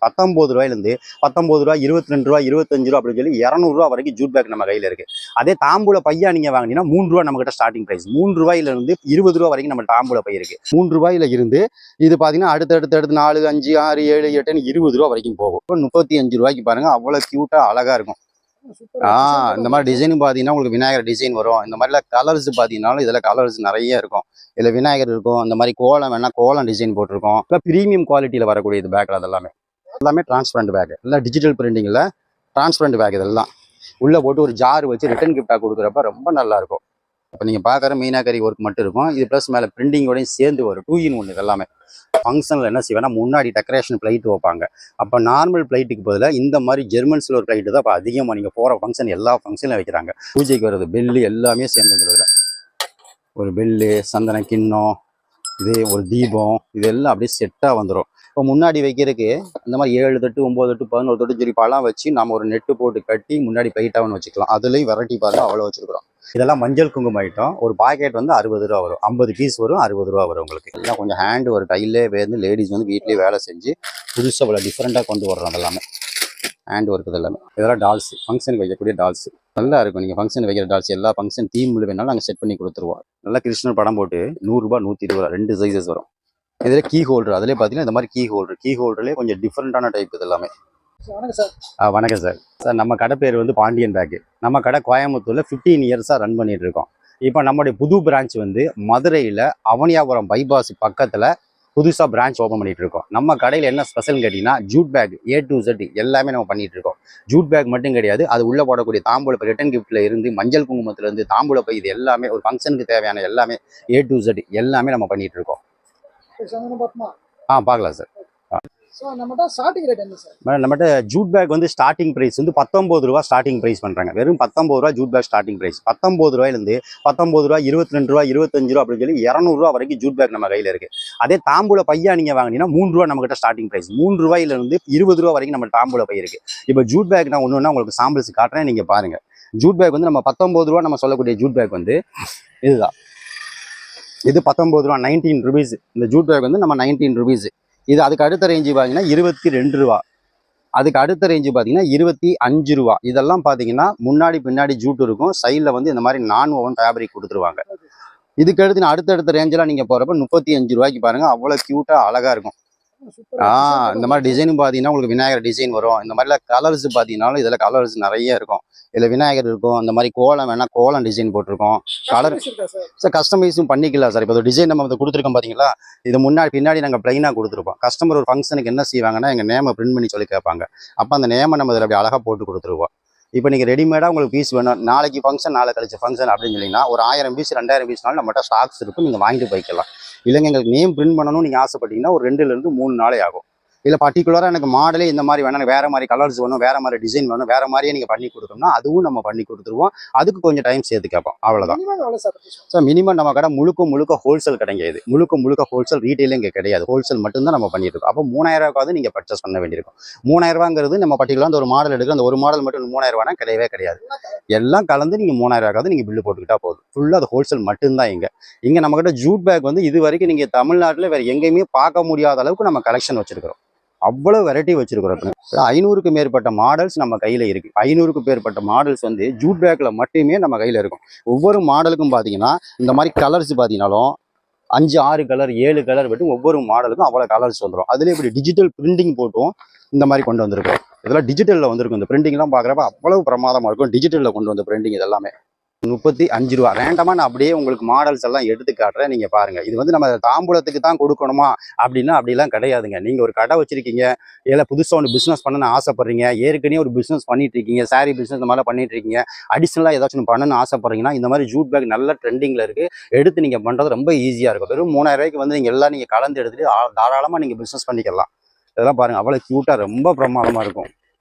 19 ரூபாயிலிருந்து 19 ரூபா, 22 ரூபா, 25 ரூபா அப்படின்னு சொல்லி 200 ரூபா வரைக்கும் ஜூட் பேக் நம்ம கையில இருக்கு. அதே தாம்பூல பையா நீங்க வாங்கினீங்கன்னா 3 ரூபா நம்ம கிட்ட ஸ்டார்டிங் பிரைஸ். 3 ரூபாயிலிருந்து 20 ரூபா வரைக்கும் நம்ம தாம்பூல பை இருக்கு. 3 ரூபாயில இருந்து இது பாத்தீங்கன்னா அடுத்து 4, 5, 6, 7, 8, 20 ரூபா வரைக்கும் போகும். 35 ரூபாய்க்கு பாருங்க, அவ்வளவு கியூட்டா அழகா இருக்கும். இந்த மாதிரி டிசைன் பாத்தீங்கன்னா உங்களுக்கு விநாயகர் டிசைன் வரும். இந்த மாதிரிலாம் கலர்ஸ் பாத்தீங்கன்னாலும் இதுல கலர்ஸ் நிறைய இருக்கும். இதுல விநாயகர் இருக்கும். இந்த மாதிரி கோலம் வேணா கோலம் டிசைன் போட்டிருக்கோம். பிரீமியம் குவாலிட்டியில வரக்கூடிய இது பேக் எல்லாமே டிரான்ஸ்பரண்ட் பேக், இல்லை டிஜிட்டல் பிரிண்டிங்ல டிரான்ஸ்பரண்ட் பேக். இதெல்லாம் உள்ள போட்டு ஒரு ஜார் வச்சு ரிட்டர்ன் கிஃப்டா கொடுக்குறப்ப ரொம்ப நல்லா இருக்கும். இப்போ நீங்க பாக்குற மீனாக்கரி ஒர்க் மட்டும் இருக்கும். இது பிளஸ் மேல பிரிண்டிங்கோடையும் சேர்ந்து வரும். 2 in 1 எல்லாமே. ஃபங்க்ஷனில் என்ன செய்வேன்னா முன்னாடி டெக்கரேஷன் பிளைட் வைப்பாங்க. அப்போ நார்மல் பிளைட்டுக்கு பதிலாக இந்த மாதிரி ஜெர்மன்ஸில் ஒரு பிளைட்டு தான் இப்போ அதிகமாக நீங்கள் போகிற ஃபங்க்ஷன் எல்லா ஃபங்க்ஷன்லையும் வைக்கிறாங்க. பூஜைக்கு வர்றது பெல்லு எல்லாமே சேர்ந்து வந்துடுதுல. ஒரு பெல்லு, சந்தன கிண்ணம், இது ஒரு தீபம், இதெல்லாம் அப்படியே செட்டாக வந்துடும். இப்போ முன்னாடி வைக்கிறதுக்கு இந்த மாதிரி 7 தட்டு, 9 தட்டு, 11 தட்டு சொல்லி பழம் வச்சு நம்ம ஒரு நெட்டு போட்டு கட்டி முன்னாடி பிளைட்டாகவும் வச்சுக்கலாம். அதுலேயும் வெரைட்டி பாருங்க அவ்வளோ வச்சுருக்கிறோம். இதெல்லாம் மஞ்சள் குங்குமம் ஐட்டம். ஒரு பாக்கெட் வந்து 60 ரூபா வரும். 50 பீஸ் வரும், 60 ரூபா வரும் உங்களுக்கு. எல்லாம் கொஞ்சம் ஹேண்ட் ஒரு கையிலே வந்து லேடிஸ் வந்து வீட்லேயே வேலை செஞ்சு புதுசாக அவ்வளோ டிஃப்ரெண்ட்டாக கொண்டு வர்றோம். எல்லாமே ஹேண்ட் ஒர்க். இதெல்லாமே இதெல்லாம் டால்ஸ், ஃபங்க்ஷனுக்கு வைக்கக்கூடிய டால்ஸ் நல்லா இருக்கும். நீங்கள் ஃபங்க்ஷன் வைக்கிற டால்ஸ் எல்லா ஃபங்க்ஷன் தீமில் வேணாலும் நாங்கள் செட் பண்ணி கொடுத்துருவோம். நல்லா கிருஷ்ணர் படம் போட்டு 100 ரூபா, 120 ரூபா 2 சைஸஸ் வரும். இதில் கீ ஹோல்டர், அதிலே பார்த்தீங்கன்னா இந்த மாதிரி கீ ஹோல்டர்லேயே கொஞ்சம் டிஃப்ரெண்ட்டான டைப். இது எல்லாமே. வணக்கம் சார். சார் நம்ம கடை பேர் வந்து பாண்டியன் பேக்கு. நம்ம கடை கோயம்புத்தூர்ல 15 இயர்ஸாக ரன் பண்ணிட்டு இருக்கோம். இப்போ நம்மளுடைய புது பிரான்ச் வந்து மதுரையில் அவனியாபுரம் பைபாஸ் பக்கத்தில் புதுசாக பிரான்ச் ஓப்பன் பண்ணிட்டு இருக்கோம். நம்ம கடையில் என்ன ஸ்பெஷல்னு கேட்டிங்கன்னா jute bag A to Z எல்லாமே நம்ம பண்ணிட்டு இருக்கோம். ஜூட் பேக் மட்டும் கிடையாது, அது உள்ள போடக்கூடிய தாம்பூல பை, ரிட்டன் கிஃப்ட்ல இருந்து மஞ்சள் குங்குமத்துல இருந்து தாம்பூல பை, இது எல்லாமே ஒரு ஃபங்க்ஷனுக்கு தேவையான எல்லாமே A to Z எல்லாமே நம்ம பண்ணிட்டு இருக்கோம். பார்க்கலாம் சார். நம்மகிட்ட ஜூட் பேக் வந்து ஸ்டார்டிங் பிரைஸ் வந்து 19 ரூபா ஸ்டார்டிங் பிரைஸ் பண்றாங்க. வெறும் 19 ரூபா ஜூட் பேக் ஸ்டார்டிங் பிரைஸ். 19 ரூபாயிலிருந்து 19 ரூபா, 22 ரூபா, 25 ரூபா அப்படின்னு சொல்லி 200 ரூபா வரைக்கும் ஜூட் பேக் நம்ம கையில இருக்கு. அதே தாம்பூல பையா நீங்க வாங்கினீங்கன்னா 3 ரூபா நம்ம கிட்ட ஸ்டார்டிங் பிரைஸ். 3 ரூபாயிலிருந்து 20 ரூபா வரைக்கும் நம்ம தாம்பூல பை இருக்கு. இப்போ ஜூட் பேக் நான் ஒன்று உங்களுக்கு சாம்பிள்ஸ் காட்டுறேன், நீங்க பாருங்க. ஜூட் பேக் வந்து நம்ம 19 ரூபா நம்ம சொல்லக்கூடிய ஜூட் பேக் வந்து இதுதான். இது 19 ரூபா, 19 ருபீஸ். இந்த ஜூட் பேக் வந்து நம்ம 19 ருபீஸ். இது அதுக்கு அடுத்த ரேஞ்சு பார்த்தீங்கன்னா 22 ரூபா. அதுக்கு அடுத்த ரேஞ்சு பார்த்தீங்கன்னா 25 ரூபா. இதெல்லாம் பார்த்தீங்கன்னா முன்னாடி பின்னாடி ஜூட் இருக்கும். சைடில் வந்து இந்த மாதிரி நான் ஓவன் ஃபேப்ரிக் கொடுத்துருவாங்க. இதுக்கு அடுத்து அடுத்தடுத்த ரேஞ்செலாம் நீங்கள் போகிறப்ப 35 ரூபாய்க்கு பாருங்க, அவ்வளோ க்யூட்டாக அழகாக இருக்கும். இந்த மாதிரி டிசைன் பார்த்தீங்கன்னா உங்களுக்கு விநாயகர் டிசைன் வரும். இந்த மாதிரிலாம் கலர்ஸ் பார்த்தீங்கன்னாலும் இதில் கலர்ஸ் நிறைய இருக்கும். இதில் விநாயகர் இருக்கும். இந்த மாதிரி கோலம் வேணா கோலம் டிசைன் போட்டிருக்கோம். கலர் சார் கஸ்டமைஸும் பண்ணிக்கலாம் சார். இப்போ டிசைன் நம்ம கொடுத்துருக்கோம் பார்த்தீங்களா, இது முன்னாடி பின்னாடி நாங்கள் பிளைனாக கொடுத்துருப்போம். கஸ்டமர் ஒரு ஃபங்க்ஷனுக்கு என்ன செய்வாங்கன்னா எங்கள் நேமை பிரிண்ட் பண்ணி சொல்லி கேட்பாங்க. அப்போ அந்த நேமை நம்ம இதில் அப்படி அழகாக போட்டு கொடுத்துருவோம். இப்போ நீங்கள் ரெடிமேடாக உங்களுக்கு பீஸ் வேணும், நாளைக்கு ஃபங்க்ஷன், நாளை கழிச்சு ஃபங்க்ஷன் அப்படின்னு சொன்னீங்கன்னா ஒரு 1000 பீஸ் 2000 பீஸ்னாலும் நம்மகிட்ட ஸ்டாக்ஸ் இருக்கும், நீங்கள் வாங்கிட்டு போய்க்கலாம். இல்லைங்க எங்களுக்கு நேம் பிரிண்ட் பண்ணணும்னு நீங்கள் ஆசைப்பட்டீங்கன்னா ஒரு 2 to 3 நாளே ஆகும். இல்லை பர்டிகுலராக எனக்கு மாடலே இந்த மாதிரி வேணும், வேறு மாதிரி கலர்ஸ் வேணும், வேறு மாதிரி டிசைன் வேணும், வேறு மாதிரியே நீங்கள் பண்ணி கொடுத்தோம்னா அதுவும் நம்ம பண்ணி கொடுத்துருவோம். அதுக்கு கொஞ்சம் டைம் சேர்த்து கேட்போம், அவ்வளோதான் சார். மினிமம் நம்ம கடை முழுக்க ஹோல்சேல் கிடையாது. முழுக்க ஹோல்சேல், ரீட்டெயிலும் இங்கே கிடையாது. ஹோல்சேல் மட்டும்தான் நம்ம பண்ணிட்டு இருக்கோம். அப்போ 3000 ரூபாய்க்காவது நீங்கள் பர்ச்சேஸ் பண்ண வேண்டியிருக்கும். 3000 ரூபாங்கிறது நம்ம பர்டிகுலராக அந்த ஒரு மாடல் எடுக்கிற அந்த ஒரு மாடல் மட்டும் 3000 ரூபானா கிடையவே கிடையாது. எல்லாம் கலந்து நீங்கள் 3000 ரூபாய்க்காவது நீங்கள் பில்லு போட்டுக்கிட்டா போதும். ஃபுல்லாக அது ஹோல்சேல் மட்டும்தான். இங்கே நம்ம கிட்ட ஜூட் பேக் வந்து இது வரைக்கும் நீங்கள் தமிழ்நாட்டில் வேறு எங்கேயுமே பார்க்க முடியாத அளவுக்கு நம்ம கலெக்ஷன் வச்சிருக்கிறோம். அவ்வளோ வெரைட்டி வச்சிருக்கிறோம். 500க்கு மேற்பட்ட மாடல்ஸ் நம்ம கையில் இருக்கு. 500க்கு மேற்பட்ட மாடல்ஸ் வந்து ஜூட் பேக்கில் மட்டுமே நம்ம கையில் இருக்கும். ஒவ்வொரு மாடலுக்கும் பார்த்தீங்கன்னா இந்த மாதிரி கலர்ஸ் பார்த்தீங்கன்னாலும் 5, 6 கலர், 7 கலர் மட்டும் ஒவ்வொரு மாடலுக்கும் அவ்வளோ கலர்ஸ் வந்துடும். அதுலேயே இப்படி டிஜிட்டல் பிரிண்டிங் போட்டும் இந்த மாதிரி கொண்டு வந்திருக்கோம். இதெல்லாம் டிஜிட்டலில் வந்திருக்கும். இந்த பிரிண்டிங்லாம் பார்க்குறப்ப அவ்வளவு பிரமாதமாக இருக்கும். டிஜிட்டலில் கொண்டு வந்த பிரிண்டிங் இதெல்லாமே 35 ரூபா. ரேண்டமாக நான் அப்படியே உங்களுக்கு மாடல்ஸ் எல்லாம் எடுத்து காட்டுறேன், நீங்கள் பாருங்கள். இது வந்து நம்ம தாம்பூலத்துக்கு தான் கொடுக்கணுமா அப்படின்னா அப்படிலாம் கிடையாதுங்க. நீங்கள் ஒரு கடை வச்சிருக்கீங்க, இல்லை புதுசாக ஒன்று பிஸ்னஸ் பண்ணணும்னு ஆசைப்படுறீங்க, ஏற்கனவே ஒரு பிஸ்னஸ் பண்ணிட்டு இருக்கீங்க, சாரி பிஸ்னஸ் இந்த மாதிரிலாம் பண்ணிட்டு இருக்கீங்க, அடிஷ்னலாக ஏதாச்சும் பண்ணணும்னு ஆசைப்படுறீங்கன்னா இந்த மாதிரி ஜூட் பேக் நல்ல ட்ரெண்டிங்கில் இருக்குது. எடுத்து நீங்கள் பண்ணுறது ரொம்ப ஈஸியாக இருக்கும். வெறும் 3000 ரூபாய்க்கு வந்து நீங்கள் எல்லாம் நீங்கள் கலந்து எடுத்துகிட்டு தாராளமாக நீங்கள் பிஸ்னஸ் பண்ணிக்கலாம். இதெல்லாம் பாருங்கள், அவ்வளோ க்யூட்டாக ரொம்ப பிரமாதமாக இருக்கும்.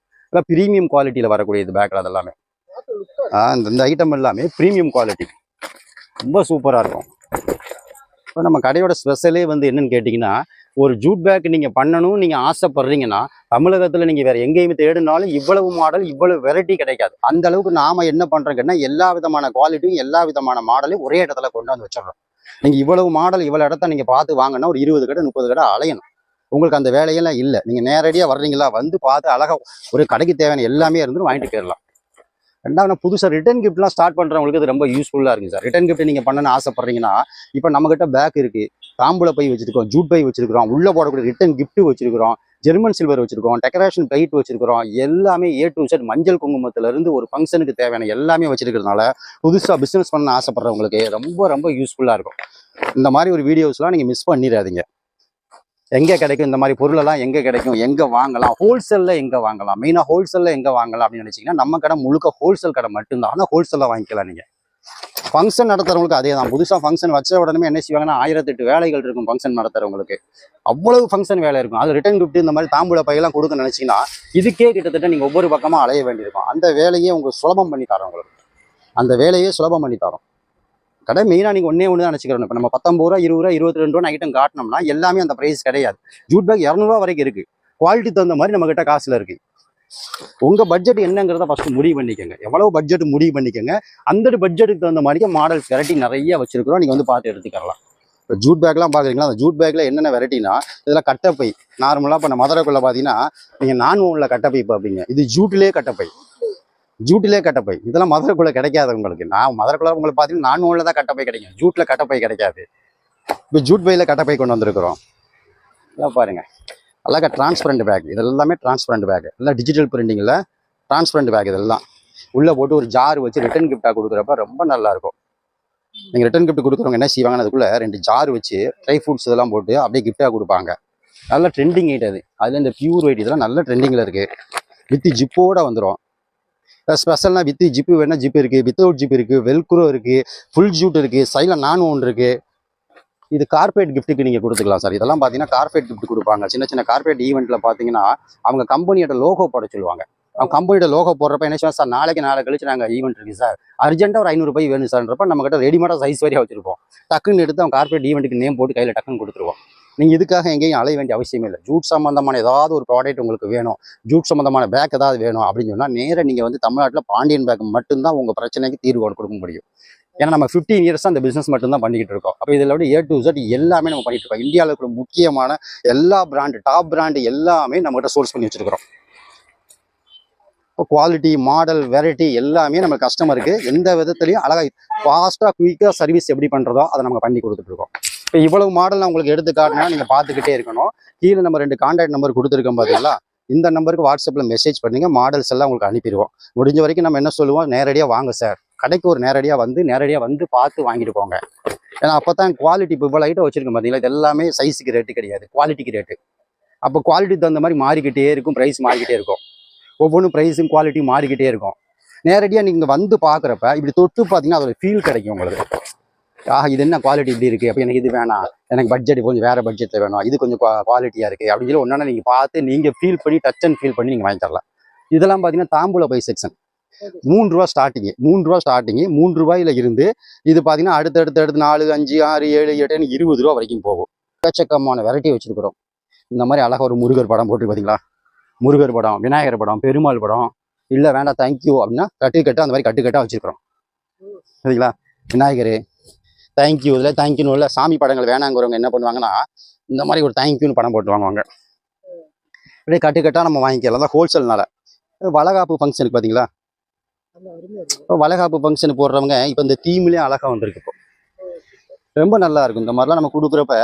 இதெல்லாம் ப்ரீமியம் குவாலிட்டியில் வரக்கூடிய இது பேக்கில் அதெல்லாமே. இந்த ஐட்டம் எல்லாமே ப்ரீமியம் குவாலிட்டி, ரொம்ப சூப்பராக இருக்கும். இப்போ நம்ம கடையோட ஸ்பெஷலே வந்து என்னன்னு கேட்டிங்கன்னா, ஒரு ஜூட் பேக் நீங்கள் பண்ணணும் நீங்கள் ஆசைப்படுறீங்கன்னா தமிழகத்தில் நீங்கள் வேறு எங்கேயுமே தேடினாலும் இவ்வளவு மாடல், இவ்வளவு வெரைட்டி கிடைக்காது. அந்த அளவுக்கு நாம் என்ன பண்ணுறோங்கன்னா எல்லா விதமான குவாலிட்டியும் எல்லா விதமான மாடலையும் ஒரே இடத்துல கொண்டு வந்து வச்சிடறோம். நீங்கள் இவ்வளவு மாடல் இவ்வளோ இடத்த நீங்கள் பார்த்து வாங்கினா ஒரு 20 கடை 30 கடை அலையணும். உங்களுக்கு அந்த வேலையெல்லாம் இல்லை. நீங்கள் நேரடியாக வர்றீங்களா, வந்து பார்த்து அழகாக ஒரு கடைக்கு தேவையான எல்லாமே இருந்து வாங்கிட்டு போயிடலாம். ரெண்டாவது புதுசாக ரிட்டர்ன் கிஃப்ட்லாம் ஸ்டார்ட் பண்ணுறவங்களுக்கு இது ரொம்ப யூஸ்ஃபுல்லாக இருக்குது சார். ரிட்டர்ன் கிஃப்ட் நீங்கள் பண்ணணும்னு ஆசைப்பட்றீங்கன்னா, இப்போ நம்மகிட்ட பேக் இருக்குது, தாம்பூல பை வச்சிருக்கோம், ஜூட் பை வச்சிருக்கிறோம், உள்ளே போடக்கூடிய ரிட்டர்ன் கிஃப்ட் வச்சிருக்கிறோம், ஜெர்மன் சில்வர் வச்சிருக்கோம், டெக்கரேஷன் பிளைட் வச்சிருக்கிறோம், எல்லாமே ஏ டு செட் மஞ்சள் குங்குமத்திலிருந்து ஒரு ஃபங்க்ஷனுக்கு தேவையான எல்லாமே வச்சிருக்கிறதுனால புதுசாக பிஸ்னஸ் பண்ண ஆசைப்படுறவங்களுக்கு ரொம்ப ரொம்ப யூஸ்ஃபுல்லாக இருக்கும். இந்த மாதிரி ஒரு வீடியோஸ்லாம் நீங்கள் மிஸ் பண்ணிடாதீங்க. எங்கே கிடைக்கும் இந்த மாதிரி பொருளெல்லாம், எங்கே கிடைக்கும், எங்கே வாங்கலாம், ஹோல்சேலில் எங்கே வாங்கலாம், மெயினாக ஹோல்சேலில் எங்கே வாங்கலாம் அப்படின்னு நினச்சிங்கன்னா நம்ம கடை முழுக்க ஹோல்சேல் கடை மட்டும்தான். ஆனால் ஹோல்சேலில் வாங்கிக்கலாம். நீங்கள் ஃபங்க்ஷன் நடத்துறவங்களுக்கு அதே தான். புதுசாக ஃபங்க்ஷன் வச்ச உடனே என்ன செய்வாங்கன்னா 1008 வேலைகள் இருக்கும் ஃபங்க்ஷன் நடத்துறவங்களுக்கு. அவ்வளவு ஃபங்க்ஷன் வேலை இருக்கும். அது ரிட்டர்ன் கிஃப்ட் இந்த மாதிரி தாம்பூல பையெல்லாம் கொடுக்க நினச்சிங்கன்னா இதுக்கே கிட்டத்தட்ட நீங்கள் ஒவ்வொரு பக்கமாக அலைய வேண்டியிருக்கும். அந்த வேலையே உங்களுக்கு சுலபம் பண்ணி தரோம். உங்களுக்கு அந்த வேலையே சுலபம் பண்ணி தரோம். கடை மெயினாக நீங்கள் ஒன்றே தான் நினச்சிக்கிறோம். இப்போ நம்ம 19 ரூபா 20 ரூபா 22 ரூபா ஐட்டம் காட்டினோம்னா எல்லாமே அந்த ப்ரைஸ் கிடையாது. ஜூட் பேக் 200 ரூபா வரைக்கும் இருக்குது. குவாலிட்டி தகுந்த மாதிரி நம்மகிட்ட காசில் இருக்குது. உங்கள் பட்ஜெட் என்னங்கிறத ஃபஸ்ட்டு முடிவு பண்ணிக்கோங்க. எவ்வளோ பட்ஜெட் முடிவு பண்ணிக்கோங்க. அந்த பட்ஜெட்டுக்கு தகுந்த மாதிரி மாடல்ஸ் வெரைட்டி நிறைய வச்சிருக்கிறோம். நீங்கள் வந்து பார்த்து எடுத்துக்கலாம். இப்போ ஜூட் பேக்லாம் பார்க்குறீங்களா, அந்த ஜூட் பேக்கில் என்னென்ன வெரைட்டினா, இதில் கட்டப்பை நார்மலாக இப்போ மதுரைக்குள்ளே பார்த்தீங்கன்னா நீங்கள் நான் ஓனில் கட்டப்பை பார்ப்பீங்க. இது ஜூட்டிலே கட்டப்பை, ஜூட்டிலே கட்டப்பை. இதெல்லாம் மதுரைக்குள்ளே கிடைக்காது உங்களுக்கு. நான் மதுரைக்குள்ளே உங்களுக்கு பார்த்தீங்கன்னா நான் ஓனில் தான் கட்டப்பை கிடைக்கும், ஜூட்டில் கட்டப்பை கிடைக்காது. இப்போ ஜூட் பையில் கட்டப்பை கொண்டு வந்திருக்கிறோம். இதான் பாருங்கள், அழகா டிரான்ஸ்பரண்ட் பேக். இதெல்லாமே டிரான்ஸ்பரண்ட் பேக், எல்லாம் டிஜிட்டல் பிரிண்டிங்கில் டிரான்ஸ்பரண்ட் பேக். இதெல்லாம் உள்ளே போட்டு ஒரு ஜார் வச்சு ரிட்டர்ன் கிஃப்டாக கொடுக்குறப்ப ரொம்ப நல்லாயிருக்கும். நீங்கள் ரிட்டர்ன் கிஃப்ட் கொடுக்குறவங்க என்ன செய்வாங்கன்னா அதுக்குள்ளே 2 ஜார் வச்சு ட்ரை ஃப்ரூட்ஸ் இதெல்லாம் போட்டு அப்படியே கிஃப்டாக கொடுப்பாங்க. நல்ல ட்ரெண்டிங் ஐட் அது. அதில் இந்த பியூர் ஒயிட் இதெல்லாம் நல்ல ட்ரெண்டிங்கில் இருக்குது. வித் ஜிப்போடு வந்துடும். ஸ்பெஷல்னா வித் ஜிப்பு வேணா ஜிப் இருக்குது, வித்தவுட் ஜிப் இருக்குது, வெல்க்ரோ இருக்குது, ஃபுல் ஜூட் இருக்குது, சைடில் நான் ஒன் இருக்குது. இது கார்பரேட் கிஃப்ட்டுக்கு நீங்கள் கொடுத்துக்கலாம் சார். இதெல்லாம் பார்த்தீங்கன்னா கார்பரேட் கிஃப்ட் கொடுப்பாங்க. சின்ன சின்ன கார்பரேட் ஈவெண்ட்டில் பார்த்தீங்கன்னா அவங்க கம்பெனியோட லோகோ போட சொல்லுவாங்க. அவங்க கம்பெனியோட லோகோ போடுறப்ப என்ன செய்வாங்க, சார் நாளைக்கு நாளை கழிச்சு நாங்கள் ஈவெண்ட் இருக்குது சார், அர்ஜென்ட்டாக ஒரு 500 ரூபாய் வேணும் சார்ன்றப்ப நம்மகிட்ட ரெடிமேடாக சைஸ் வரையாக வச்சிருப்போம். டக்குன்னு எடுத்து அவங்க கார்பரேட் ஈவெண்ட்டுக்கு நேம் போட்டு கையில் டக்குன்னு கொடுத்துருவோம். நீங்கள் இதுக்காக எங்கேயும் அலைய வேண்டிய அவசியமே இல்லை. ஜூட் சம்மந்தமான ஏதாவது ஒரு ப்ராடக்ட் உங்களுக்கு வேணும், ஜூட் சம்மந்தமான பேக் ஏதாவது வேணும் அப்படின்னு சொன்னால் நேராக நீங்கள் வந்து தமிழ்நாட்டில் பாண்டியன் பேக் மட்டும்தான் உங்கள் பிரச்சனைக்கு தீர்வு கொடுக்க முடியும். ஏன்னா நம்ம 15 இயர்ஸ் அந்த பிஸ்னஸ் மட்டும்தான் பண்ணிக்கிட்டு இருக்கோம். அப்போ இதில் விட ஏ டு Z எல்லாமே நம்ம பண்ணிட்டு இருக்கோம். இந்தியாவில் இருக்கிற முக்கியமான எல்லா பிராண்டு, டாப் பிராண்டு எல்லாமே நம்மகிட்ட சோர்ஸ் பண்ணி வச்சிருக்கிறோம். இப்போ குவாலிட்டி, மாடல், வெரைட்டி எல்லாமே நம்ம கஸ்டமருக்கு எந்த விதத்துலையும் அழகாக ஃபாஸ்ட்டாக குயிக்காக சர்வீஸ் எப்படி பண்ணுறதோ அதை நம்ம பண்ணி கொடுத்துட்ருக்கோம். இப்போ இவ்வளவு மாடல் நான் உங்களுக்கு எடுத்து காட்டினா நீங்கள் பார்த்துக்கிட்டே இருக்கணும். கீழே நம்ம 2 கான்டாக்ட் நம்பர் கொடுத்துருக்கோம் பார்த்தீங்களா, இந்த நம்பருக்கு வாட்ஸ்அப்பில் மெசேஜ் பண்ணுங்க, மாடல்ஸ் எல்லாம் உங்களுக்கு அனுப்பிடுவோம். முடிஞ்ச வரைக்கும் நம்ம என்ன சொல்லுவோம், நேரடியாக வாங்க சார், கடைக்கு ஒரு நேரடியாக வந்து பார்த்து வாங்கிட்டு போங்க. ஏன்னா அப்போ தான் குவாலிட்டி. இப்போ இவ்வளோ ஐட்டம் வச்சிருக்கோம் பார்த்தீங்களா, இது எல்லாமே சைஸுக்கு ரேட்டு கிடையாது, குவாலிட்டிக்கு ரேட்டு. அப்போ குவாலிட்டி தகுந்த மாதிரி மாறிக்கிட்டே இருக்கும், ப்ரைஸ் மாறிக்கிட்டே இருக்கும். ஒவ்வொன்றும் ப்ரைஸும் குவாலிட்டி மாறிக்கிட்டே இருக்கும். நேரடியாக நீங்கள் வந்து பார்க்குறப்ப இப்படி தொட்டு பார்த்தீங்கன்னா அதோட ஃபீல் கிடைக்கும் உங்களுக்கு. இது என்ன குவாலிட்டி இப்படி இருக்குது, அப்போ எனக்கு இது வேணாம், எனக்கு பட்ஜெட் கொஞ்சம் வேறு பட்ஜெட்டில் வேணும், இது கொஞ்சம் குவாலிட்டியாக இருக்குது அப்படின்னு சொல்லி ஒன்றா நீங்கள் பார்த்து நீங்கள் ஃபீல் பண்ணி டச் அண்ட் ஃபீல் பண்ணி நீங்கள் வாங்கி தரலாம். இதெல்லாம் பார்த்தீங்கன்னா தாம்பூல பை செக்ஷன் 3 ரூபா ஸ்டார்டிங்கு, 3 ரூபாயில இருந்து இது பார்த்தீங்கன்னா அடுத்து 4, 5, 6, 7, 8, 20 ரூபா வரைக்கும் போகும். எக்கச்சக்கமான வெரைட்டி வச்சுருக்கிறோம். இந்த மாதிரி அழகாக ஒரு முருகர் படம் போட்டு பார்த்தீங்களா, முருகர் படம், விநாயகர் படம், பெருமாள் படம், இல்லை வேண்டாம் தேங்க்யூ அப்படின்னா கட்டு அந்த மாதிரி கட்டாக வச்சுருக்கிறோம். சரிங்களா, விநாயகர் தேங்க்யூ, இதில் தேங்க்யூன்னு இல்லை, சாமி படங்கள் வேணாங்கிறவங்க என்ன பண்ணுவாங்கன்னா இந்த மாதிரி ஒரு தேங்க்யூன்னு படம் போட்டு வாங்குவாங்க. அப்படியே கட்டாக நம்ம வாங்கிக்கலாம். தான் ஹோல்சேல்னால. வளகாப்பு ஃபங்க்ஷனுக்கு பார்த்தீங்களா, இப்போ வளகாப்பு ஃபங்க்ஷன் போடுறவங்க இப்போ இந்த தீம்லேயே அழகாக வந்திருக்கு. இப்போ ரொம்ப நல்லா இருக்கும். இந்த மாதிரிலாம் நம்ம கொடுக்குறப்ப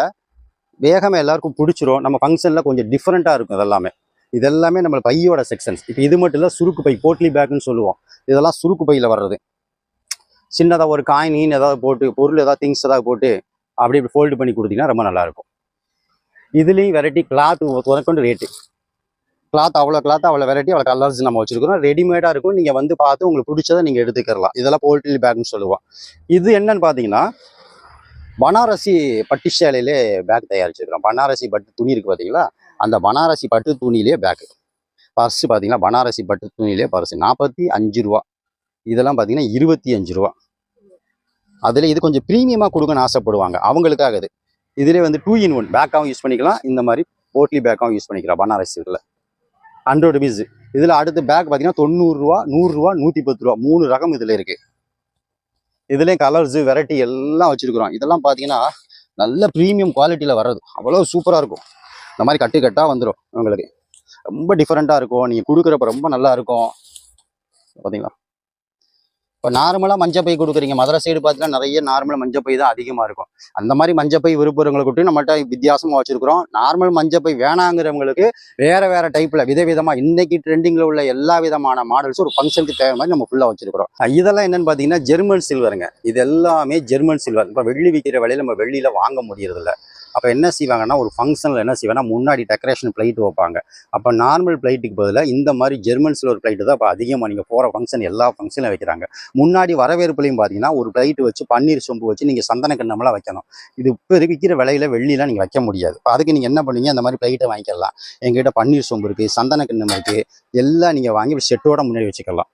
வேகமாக எல்லாருக்கும் பிடிச்சிரும். நம்ம ஃபங்க்ஷனில் கொஞ்சம் டிஃப்ரெண்ட்டாக இருக்கும். இதெல்லாமே நம்ம பையோட செக்ஷன்ஸ். இப்போ இது மட்டும் இல்லை, சுருக்கு பை, போட்லி பேக்குன்னு சொல்லுவோம். இதெல்லாம் சுருக்கு பையில் வர்றது. சின்னதாக ஒரு காயின் ஏதாவது போட்டு, பொருள் ஏதாவது திங்ஸ் ஏதாவது போட்டு அப்படி இப்படி ஃபோல்டு பண்ணி கொடுத்தீங்கன்னா ரொம்ப நல்லாயிருக்கும். இதுலேயும் வெரைட்டி, கிளாத் உனக்கொண்டு ரேட்டு, கிளாத் அவ்வளோ வெரைட்டி, அவ்வளோ கலர்ஸ் நம்ம வச்சுருக்கிறோம். ரெடிமேடாக இருக்கும். நீங்கள் வந்து பார்த்து உங்களுக்கு பிடிச்சதை நீங்கள் எடுத்துக்கலாம். இதெல்லாம் போல்ட்ரி பேக்னு சொல்லுவோம். இது என்னன்னு பார்த்தீங்கன்னா பனாரசி பட்டு சேலையிலே பேக் தயாரிச்சிருக்கிறோம். பனாரசி பட்டு துணி இருக்குது பார்த்தீங்களா, அந்த பனாரசி பட்டு துணியிலே பேக்கு. பர்ஸு பார்த்தீங்கன்னா பனாரசி பட்டு துணியிலே பர்ஸு 45 ரூபா. இதெல்லாம் பார்த்தீங்கன்னா 25 ரூபா. அதில் இது கொஞ்சம் ப்ரீமியமாக கொடுக்கணும்னு ஆசைப்படுவாங்க, அவங்களுக்காக இது. இதிலே வந்து 2 in 1 பேக்காகவும் யூஸ் பண்ணிக்கலாம், இந்த மாதிரி போட்லி பேக்காகவும் யூஸ் பண்ணிக்கலாம். பனாரசி இதில் 100 rupees. இதில் அடுத்த பேக் பார்த்தீங்கன்னா 90 ரூபா, 100 ரூபா, 110 ரூபா, 3 ரகம் இதில் இருக்குது. இதுலேயும் கலர்ஸு, வெரைட்டி எல்லாம் வச்சுருக்குறோம். இதெல்லாம் பார்த்தீங்கன்னா நல்ல ப்ரீமியம் குவாலிட்டியில் வர்றது, அவ்வளோ சூப்பராக இருக்கும். இந்த மாதிரி கட்டு கட்டாக வந்துடும் உங்களுக்கு. ரொம்ப டிஃப்ரெண்ட்டாக இருக்கும், நீங்கள் கொடுக்குறப்ப ரொம்ப நல்லா இருக்கும். பார்த்தீங்களா, இப்போ நார்மலாக மஞ்சப்பை கொடுக்குறீங்க, மதுரை சைடு பார்த்தீங்கன்னா நிறைய நார்மல் மஞ்சப்பை தான் அதிகமாக இருக்கும். அந்த மாதிரி மஞ்சப்பை விரும்புகிறவங்களுக்கு நம்மகிட்ட வித்தியாசமாக வச்சுருக்கிறோம். நார்மல் மஞ்சப்பை வேணாங்கிறவங்களுக்கு வேறு டைப்பில் விதவிதமாக இன்றைக்கி ட்ரெண்டிங்கில் உள்ள எல்லா விதமான மாடல்ஸும் ஒரு ஃபங்க்ஷனுக்கு தேவை மாதிரி நம்ம ஃபுல்லாக வச்சுருக்கிறோம். இதெல்லாம் என்னென்னு பார்த்தீங்கன்னா ஜெர்மன் சில்வருங்க. இது எல்லாமே ஜெர்மன் சில்வர். இப்போ வெள்ளி விற்கிற விலையில் நம்ம வெள்ளியில் வாங்க முடியறதில்ல. அப்போ என்ன செய்வாங்கன்னா, ஒரு ஃபங்க்ஷனில் என்ன செய்வாங்கன்னா, முன்னாடி டெக்கரேஷன் பிளைட் வைப்பாங்க. அப்போ நார்மல் பிளைட்டுக்கு பதிலாக இந்த மாதிரி ஜெர்மன் சில்வர் பிளைட்டு தான் இப்போ அதிகமாக நீங்கள் போகிற ஃபங்க்ஷன் எல்லா ஃபங்க்ஷனில் வைக்கிறாங்க. முன்னாடி வரவேற்புலையும் பார்த்தீங்கன்னா ஒரு பிளைட்டு வச்சு பன்னீர் சொம்பு வச்சு நீங்கள் சந்தன கிண்ணமெல்லாம் வைக்கணும். இது இப்போ விற்கிற விலையில் வெள்ளிலாம் நீங்கள் வைக்க முடியாது. இப்போ அதுக்கு நீங்கள் என்ன பண்ணுவீங்க, அந்த மாதிரி பிளைட்டை வாங்கிக்கலாம். எங்ககிட்ட பன்னீர் சொம்பு இருக்குது, சந்தன கிண்ணம் இருக்குது, எல்லாம் நீங்கள் வாங்கி செட்டோட முன்னாடி வச்சுக்கலாம்.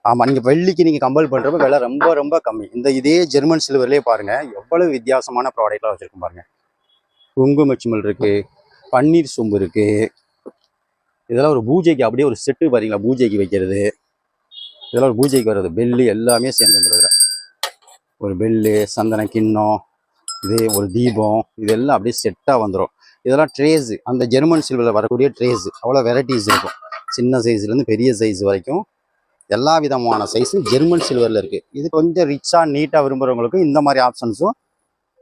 ஆமாம், நீங்கள் வெள்ளிக்கு நீங்கள் கம்பல் பண்ணுறப்ப விலை ரொம்ப ரொம்ப கம்மி. இதே ஜெர்மன் சில்வர்லேயே பாருங்கள் எவ்வளவு வித்தியாசமான ப்ராடக்ட்லாம் வச்சுருக்கும் பாருங்கள். குங்குமச்சிமல் இருக்குது, பன்னீர் சொம்பு இருக்குது. இதெல்லாம் ஒரு பூஜைக்கு அப்படியே ஒரு செட்டு பாருங்களா, பூஜைக்கு வைக்கிறது. இதெல்லாம் ஒரு பூஜைக்கு வர்றது பெல்லு எல்லாமே சேர்ந்து வந்துடுது. ஒரு பெல்லு, சந்தன கிண்ணம், இது ஒரு தீபம், இதெல்லாம் அப்படியே செட்டாக வந்துடும். இதெல்லாம் ட்ரேஸு, அந்த ஜெர்மன் சில்வரில் வரக்கூடிய ட்ரேஸு அவ்வளோ வெரைட்டிஸ் இருக்கும். சின்ன சைஸ்லேருந்து பெரிய சைஸ் வரைக்கும் எல்லா விதமான சைஸும் ஜெர்மன் சில்வரில் இருக்குது. இது கொஞ்சம் ரிச்சாக நீட்டாக விரும்புகிறவங்களுக்கு இந்த மாதிரி ஆப்ஷன்ஸும்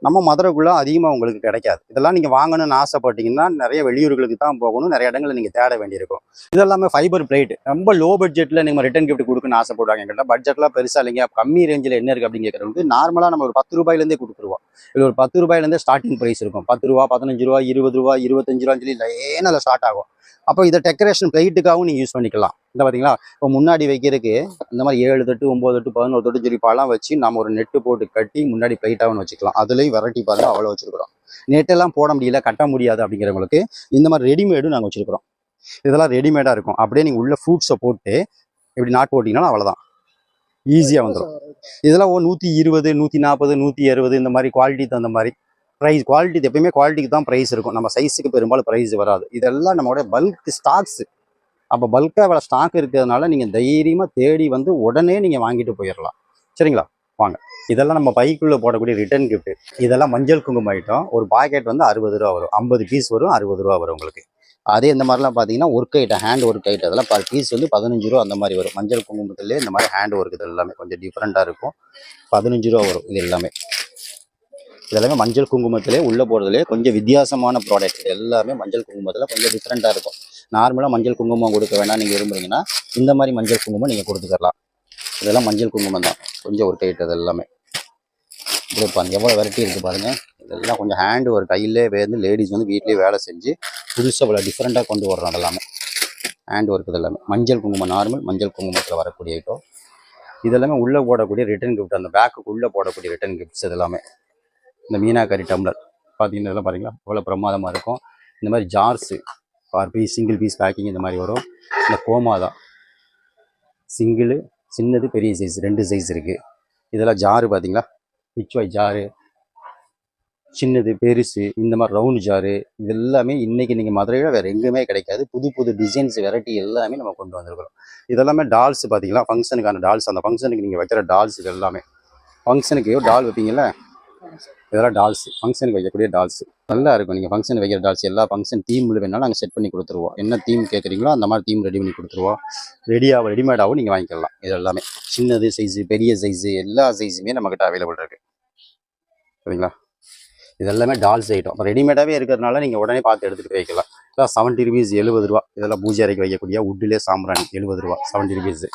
நம்ம மதுரைக்குள்ளே அதிகமாக உங்களுக்கு கிடைக்காது. இதெல்லாம் நீங்கள் வாங்கணும்னு ஆசைப்பட்டீங்கன்னா நிறைய வெளியூர்களுக்கு தான் போகணும், நிறைய இடங்களில் நீங்கள் தேட வேண்டியிருக்கும். இதெல்லாமே ஃபைபர் பிளேட். ரொம்ப லோ பட்ஜெட்டில் நீங்கள் ரிட்டர்ன் கிஃப்ட் கொடுக்கணும்னு ஆசைப்படுவாங்க. எங்கள்கிட்ட பட்ஜெட்லாம் பெருசாக இல்லைங்க, கம்மி ரேஞ்சில் என்ன இருக்குது அப்படின்னு கேட்குறவங்களுக்கு நார்மலாக நம்ம ஒரு 10 ரூபாயிலேருந்தே கொடுத்துருவோம். இல்லை ஒரு 10 ரூபாயிலேருந்தே ஸ்டார்டிங் ப்ரைஸ் இருக்கும். 10 ரூபா, 15 ரூபா, 20 ரூபா, 25 ரூபான்னு சொல்லி லைனில் ஸ்டார்ட் ஆகும். அப்போ இதை டெக்கரேஷன் பிளைட்டுக்காகவும் நீங்கள் யூஸ் பண்ணிக்கலாம். இந்த பார்த்தீங்களா, இப்போ முன்னாடி வைக்கிறதுக்கு இந்த மாதிரி 7 தட்டு, 9 தட்டு, 11 தட்டு சொல்லி பழம் வச்சு நம்ம ஒரு நெட்டு போட்டு கட்டி முன்னாடி பிளைட்டாகவும் வச்சுக்கலாம். அதுலேயும் வெரைட்டி பாருங்க அவ்வளோ வச்சுருக்கிறோம். நெட்டெல்லாம் போட முடியல, கட்ட முடியாது அப்படிங்கிறவங்களுக்கு இந்த மாதிரி ரெடிமேடும் நாங்கள் வச்சுருக்கிறோம். இதெல்லாம் ரெடிமேடாக இருக்கும். அப்படியே நீங்கள் உள்ள ஃப்ரூட்ஸை போட்டு இப்படி நாட் போட்டிங்கன்னா அவ்வளோதான், ஈஸியாக வந்துடும். இதெல்லாம் 120, 140, 160 இந்த மாதிரி குவாலிட்டி தகுந்த மாதிரி ப்ரைஸ். குவாலிட்டி எப்பயுமே குவாலிட்டிக்கு தான் ப்ரைஸ் இருக்கும், நம்ம சைஸுக்கு பெரும்பாலும் ப்ரைஸ் வராது. இதெல்லாம் நம்மளோட பல்க் ஸ்டாக்ஸு. அப்போ பல்காக வேலை ஸ்டாக் இருக்கிறதுனால நீங்கள் தைரியமாக தேடி வந்து உடனே நீங்கள் வாங்கிட்டு போயிடலாம். சரிங்களா, வாங்க. இதெல்லாம் நம்ம பைக்குள்ளே போடக்கூடிய ரிட்டர்ன் கிஃப்ட். இதெல்லாம் மஞ்சள் குங்குமம் ஐட்டம். ஒரு பாக்கெட் வந்து 60 ரூபா வரும், 50 பீஸ் வரும், 60 ரூபா வரும் உங்களுக்கு. அதே இந்த மாதிரிலாம் பார்த்தீங்கன்னா work item, hand work item, அதெல்லாம் பர் பீஸ் வந்து 15 ரூபா அந்த மாதிரி வரும். மஞ்சள் குங்குமத்துலேயே இந்த மாதிரி ஹேண்ட் ஒர்க் இது எல்லாமே கொஞ்சம் டிஃப்ரெண்ட்டாக இருக்கும். 15 ரூபா வரும் இது எல்லாமே. இதெல்லாமே மஞ்சள் குங்குமத்திலே உள்ளே போகிறதுலே கொஞ்சம் வித்தியாசமான ப்ராடக்ட். எல்லாமே மஞ்சள் குங்குமத்தில் கொஞ்சம் டிஃப்ரெண்ட்டாக இருக்கும். நார்மலாக மஞ்சள் குங்குமம் கொடுக்க வேணாம் நீங்கள் விரும்புறீங்கன்னா இந்த மாதிரி மஞ்சள் குங்குமம் நீங்கள் கொடுத்துக்கலாம். இதெல்லாம் மஞ்சள் குங்குமம் தான், கொஞ்சம் ஒர்க் ஐட்டது எல்லாமே. இப்படி பாருங்கள் எவ்வளோ வெரைட்டி இருக்குது பாருங்கள். இதெல்லாம் கொஞ்சம் ஹேண்டு ஒரு கையிலே வந்து லேடிஸ் வந்து வீட்லேயே வேலை செஞ்சு புதுசாக இவ்வளோ டிஃப்ரெண்ட்டாக கொண்டு வர்றோம். அதெல்லாமே ஹேண்ட் ஒர்க். இது எல்லாமே மஞ்சள் குங்குமம், நார்மல் மஞ்சள் குங்குமத்தில் வரக்கூடிய ஐட்டம். இதெல்லாமே உள்ளே போடக்கூடிய ரிட்டர்ன் கிஃப்ட், அந்த பேக்குக்கு உள்ளே போடக்கூடிய ரிட்டர்ன் கிஃப்ட்ஸ். இதெல்லாமே இந்த மீனாக்கரி டம்ளர் பார்த்தீங்கன்னா இதெல்லாம் பாருங்களா எவ்வளோ பிரமாதமாக இருக்கும். இந்த மாதிரி ஜார்ஸு பார் பீஸ், சிங்கிள் பீஸ் பேக்கிங் இந்த மாதிரி வரும். இந்த கோமாதா சிங்கிள், சின்னது, பெரிய சைஸ் 2 சைஸ் இருக்குது. இதெல்லாம் ஜாரு பார்த்தீங்களா, பிச்வாய் ஜாரு, சின்னது, பெருசு, இந்த மாதிரி ரவுண்டு ஜாரு. இது எல்லாமே இன்றைக்கி நீங்கள் மதுரையில் வேறு எங்கேயுமே கிடைக்காது. புது புது டிசைன்ஸ் வெரைட்டி எல்லாமே நம்ம கொண்டு வந்திருக்கிறோம். இதெல்லாமே டால்ஸ் பார்த்தீங்களா, ஃபங்க்ஷனுக்கான டால்ஸ். அந்த ஃபங்க்ஷனுக்கு நீங்கள் வைக்கிற டால்ஸ் இது எல்லாமே. ஃபங்க்ஷனுக்கு டால் வைப்பீங்கள்ல, இதெல்லாம் டால்ஸ், ஃபங்க்ஷனுக்கு வைக்கக்கூடிய டால்ஸ். நல்லா இருக்கும். நீங்கள் ஃபங்க்ஷன் வைக்கிற டால்ஸ் எல்லா ஃபங்க்ஷன் தீமில் வேணாலும் நாங்கள் செட் பண்ணி கொடுத்துருவோம். என்ன தீம் கேட்குறீங்களோ அந்த மாதிரி தீம் ரெடி பண்ணி கொடுத்துருவோம். ரெடிமேடாகவும் நீங்கள் வாங்கிக்கலாம். இது எல்லாமே சின்னது சைஸு, பெரிய சைஸு, எல்லா சைஸுமே நம்மக்கிட்ட அவைலபிள் இருக்குது. சரிங்களா, இதெல்லாமே டால்ஸ் ஐட்டம். ரெடிமேடாகவே இருக்கிறதுனால நீங்கள் உடனே பார்த்து எடுத்துகிட்டு வைக்கலாம். இதெல்லாம் 70 ரூபீஸ், 70 ரூபா. இதெல்லாம் பூஜை அறைக்கு வைக்கக்கூடிய உட்டிலே சாம்பிராணி 70 ரூபா, 70 ரூபீஸு.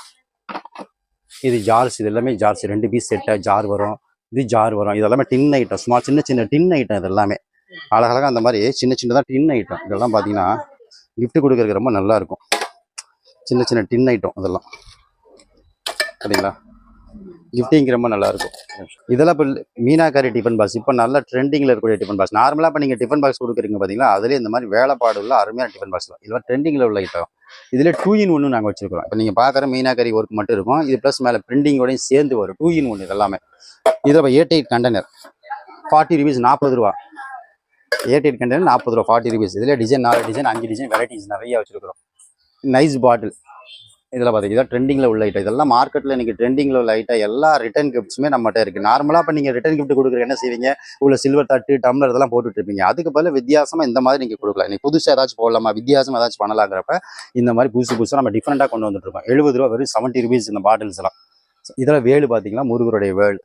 இது ஜார்ஸ், இது எல்லாமே ஜார்ஸ் 2 பீஸ் செட்டாக ஜார் வரும். இது ஜார் வரும். இதெல்லாமே டின் ஐட்டம், சும்மா சின்ன டின் ஐட்டம். இது எல்லாமே அழகழகாக அந்த மாதிரி சின்னதாக டின் ஐட்டம். இதெல்லாம் பார்த்தீங்கன்னா கிஃப்ட் கொடுக்கறதுக்கு ரொம்ப நல்லாயிருக்கும். சின்ன டின் ஐட்டம் இதெல்லாம் சரிங்களா, கிஃப்டிங் ரொம்ப நல்லாயிருக்கும். இதெல்லாம் இப்போ மீனாக்கரி டிஃபன் பாக்ஸ் இப்போ நல்லா ட்ரெண்டிங்கில் இருக்கக்கூடிய டிஃபன் பாக்ஸ். நார்மலாக இப்போ நீங்கள் டிஃபன் பாக்ஸ் கொடுக்குறீங்க பார்த்தீங்களா, அதுலேயே இந்த மாதிரி வேலைப்பாடு உள்ள அருமையான டிஃபன் பாக்ஸ் தான். இதெல்லாம் ட்ரெண்டிங்கில் உள்ள ஐட்டம். இதில் 2 in 1 நாங்கள் வச்சுருக்கிறோம். இப்போ நீங்கள் பார்க்குற மீனாக்கரி ஒர்க் மட்டும் இருக்கும், இது ப்ளஸ் மேலே பிரிண்டிங்கோடையும் சேர்ந்து வரும். 2 in 1 இதெல்லாமே. இதில் இப்போ 8 கண்டெய்னர் 40 ரூபீஸ், 40 ரூபா. 8 கண்டெய்னர் 40 ரூபா, 40 ரூபீஸ். இதில் டிசைன் 4 டிசைன் 5 டிசைன் வெரைட்டிஸ் நிறைய வச்சுருக்கிறோம். நைஸ் பாட்டில் இதில் பார்த்தீங்கன்னா ட்ரெண்டிங்கில் உள்ள ஐட்டம் இதெல்லாம் மார்க்கெட்டில் இன்றைக்கி ட்ரெண்டிங்கில் உள்ள ஐட்டம் எல்லா ரிட்டன் கிஃப்ட்ஸுமே நம்மகிட்ட இருக்குது. நார்மலாக இப்போ நீங்கள் ரிட்டன் கிஃப்ட் கொடுக்குற என்ன செய்வீங்க, உள்ள சில்வர் தட்டு டம்ளர் இதெல்லாம் போட்டுட்டு இருப்பீங்க. அதுக்கு பதில் வித்தியாசமாக இந்த மாதிரி நீங்கள் கொடுக்கலாம். நீங்கள் புதுசாக ஏதாச்சும் போடலாமா, வித்தியாசமாக ஏதாச்சும் பண்ணலாங்கிறப்ப இந்த மாதிரி புதுசாக நம்ம டிஃப்ரெண்ட்டாக கொண்டு வந்துட்டு இருக்கோம். 70 ரூபா வெறும் 70 ருபீஸ் இந்த பாட்டில்ஸ் எல்லாம். இதில் வேல் பார்த்தீங்கன்னா முருகருடைய வேல்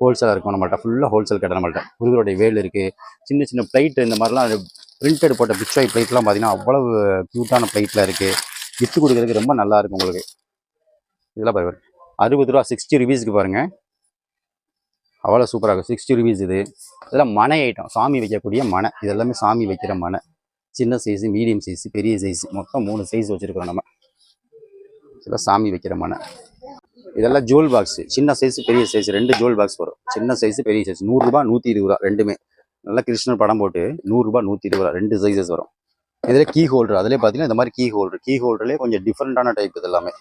ஹோல்சேலாக இருக்கும் நம்மள்ட்ட. ஃபுல்லாக ஹோல்சேல் கடை நம்மள்ட்ட. முருகருடைய வேல் இருக்குது. சின்ன சின்ன பிளைட் இந்த மாதிரிலாம் பிரிண்டட் போட்ட பிக்சாய் பிளைட்லாம் பார்த்தீங்கன்னா அவ்வளவு க்யூட்டான பிளைட்டில் இருக்குது. கிஃப்ட் கொடுக்குறதுக்கு ரொம்ப நல்லா இருக்கும் உங்களுக்கு. இதெல்லாம் பாருங்க 60 ரூபா 60 ருபீஸ்க்கு பாருங்கள், அவ்வளோ சூப்பராக இருக்கும். 60 ருபீஸ் இது. இதெல்லாம் மனை ஐட்டம், சாமி வைக்கக்கூடிய மனை. இதெல்லாமே சாமி வைக்கிற மனை. சின்ன சைஸு, மீடியம் சைஸு, பெரிய சைஸு, மொத்தம் 3 சைஸ் வச்சுருக்கோம் நம்ம. இதெல்லாம் சாமி வைக்கிற மனை. இதெல்லாம் ஜுவல் பாக்ஸு, சின்ன சைஸு பெரிய சைஸ் 2 ஜுவல் பாக்ஸ் வரும். சின்ன சைஸு பெரிய சைஸ் 100 ரூபா 120 ரூபா ரெண்டுமே. நல்லா கிருஷ்ணர் படம் போட்டு 100 ரூபா 120 ரூபா 2 சைஸஸ் வரும். இதில் கீ ஹோல்டர், அதிலே பார்த்தீங்கன்னா இந்த மாதிரி கீ ஹோல்டர்லேயே கொஞ்சம் டிஃப்ரெண்ட்டான டைப். இது எல்லாமே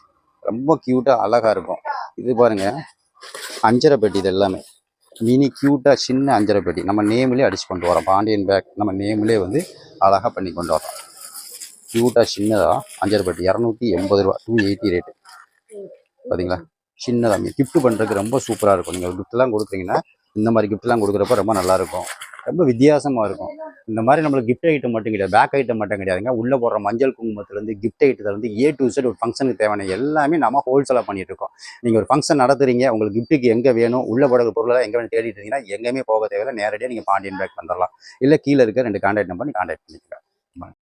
ரொம்ப க்யூட்டாக அழகாக இருக்கும். இது பாருங்கள் அஞ்சரை பெட்டி. இது எல்லாமே மினி க்யூட்டாக சின்ன அஞ்சரை பெட்டி. நம்ம நேம்லேயே அடிச்சு கொண்டு வரோம். பாண்டியன் பேக் நம்ம நேம்லேயே வந்து அழகாக பண்ணி கொண்டு வரோம். க்யூட்டாக சின்னதாக அஞ்சரை பெட்டி 280 ரூபா 280 ரேட்டு. பார்த்தீங்களா, சின்னதாக கிஃப்ட் பண்ணுறதுக்கு ரொம்ப சூப்பராக இருக்கும். நீங்கள் கிஃப்ட்லாம் கொடுக்குறீங்கன்னா இந்த மாதிரி கிஃப்ட்லாம் கொடுக்குறப்ப ரொம்ப நல்லாயிருக்கும். ரொம்ப வித்தியாசமாக இருக்கும். இந்த மாதிரி நம்மளுக்கு கிஃப்ட் ஐட்டம் மட்டும் கிடையாது, பேக் ஐட்டம் மட்டும் கிடையாதுங்க. உள்ளே போடுற மஞ்சள் குங்குமத்துலேருந்து கிஃப்ட் ஐட்டத்துலேருந்து A to Z ஒரு ஃபங்க்ஷனுக்கு தேவையான எல்லாமே நம்ம ஹோல்சேலாக பண்ணிட்டு இருக்கோம். நீங்கள் ஒரு ஃபங்க்ஷன் நடத்துறீங்க, உங்களுக்கு கிஃப்ட்டுக்கு எங்கே வேணும், உள்ளே போடுற பொருளெல்லாம் எங்கே வேணும் தேடிட்டு இருந்தீங்கன்னா எங்கேயுமே போக தேவையில்லை. நேரடியாக நீங்கள் பாண்டியன் பேக் வந்துடலாம். இல்லை கீழே இருக்க 2 கான்டாக்ட் நம்பர் கான்டாக்ட் பண்ணிக்கலாம்.